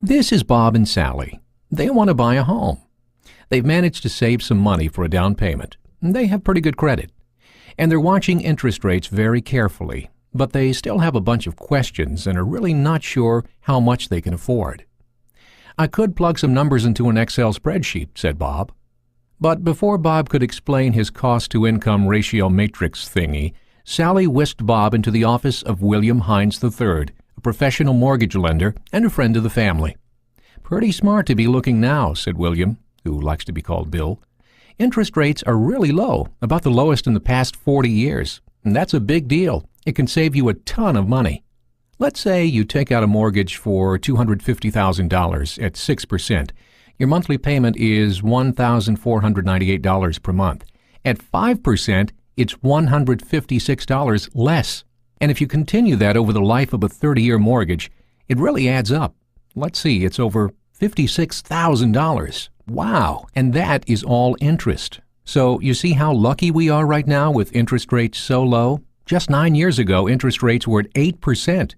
This is Bob and Sally. They want to buy a home. They've managed to save some money for a down payment. They have pretty good credit. And they're watching interest rates very carefully, but they still have a bunch of questions and are really not sure how much they can afford. I could plug some numbers into an Excel spreadsheet, said Bob. But before Bob could explain his cost-to-income ratio matrix thingy, Sally whisked Bob into the office of William Hines III, a professional mortgage lender and a friend of the family. Pretty smart to be looking now, said William, who likes to be called Bill. Interest rates are really low, about the lowest in the past 40 years. And that's a big deal. It can save you a ton of money. Let's say you take out a mortgage for $250,000 at 6%. Your monthly payment is $1,498 per month. At 5%, it's $156 less. And if you continue that over the life of a 30-year mortgage, it really adds up. Let's see, it's over $56,000. Wow, and that is all interest. So you see how lucky we are right now with interest rates so low? Just 9 years ago, interest rates were at 8%.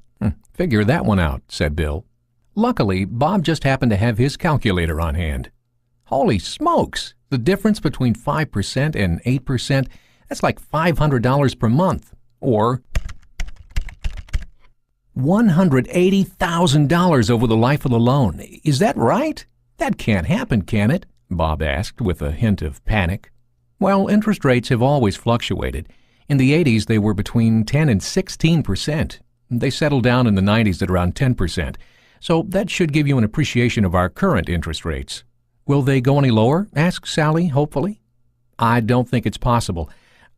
Figure that one out, said Bill. Luckily, Bob just happened to have his calculator on hand. Holy smokes! The difference between 5% and 8%, that's like $500 per month. Or $180,000 over the life of the loan. Is that right? That can't happen, can it? Bob asked with a hint of panic. Well, interest rates have always fluctuated. In the 80s, they were between 10 and 16%. They settled down in the 90s at around 10%. So that should give you an appreciation of our current interest rates. Will they go any lower? Asked Sally, hopefully. I don't think it's possible.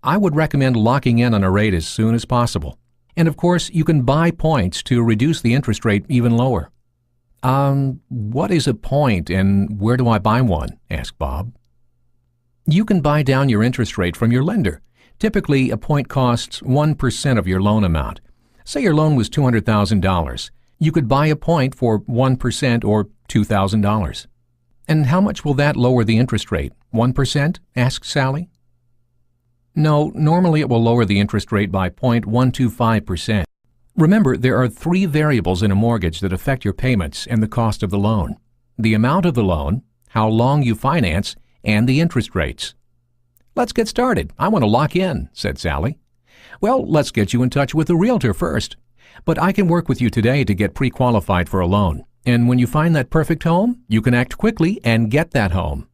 I would recommend locking in on a rate as soon as possible. And of course, you can buy points to reduce the interest rate even lower. What is a point and where do I buy one? Asked Bob. You can buy down your interest rate from your lender. Typically, a point costs 1% of your loan amount. Say your loan was $200,000. You could buy a point for 1% or $2,000. And how much will that lower the interest rate? 1%? Asked Sally. No, normally it will lower the interest rate by 0.125%. Remember, there are 3 variables in a mortgage that affect your payments and the cost of the loan: the amount of the loan, how long you finance, and the interest rates. Let's get started. I want to lock in, said Sally. Well, let's get you in touch with a realtor first. But I can work with you today to get pre-qualified for a loan. And when you find that perfect home, you can act quickly and get that home.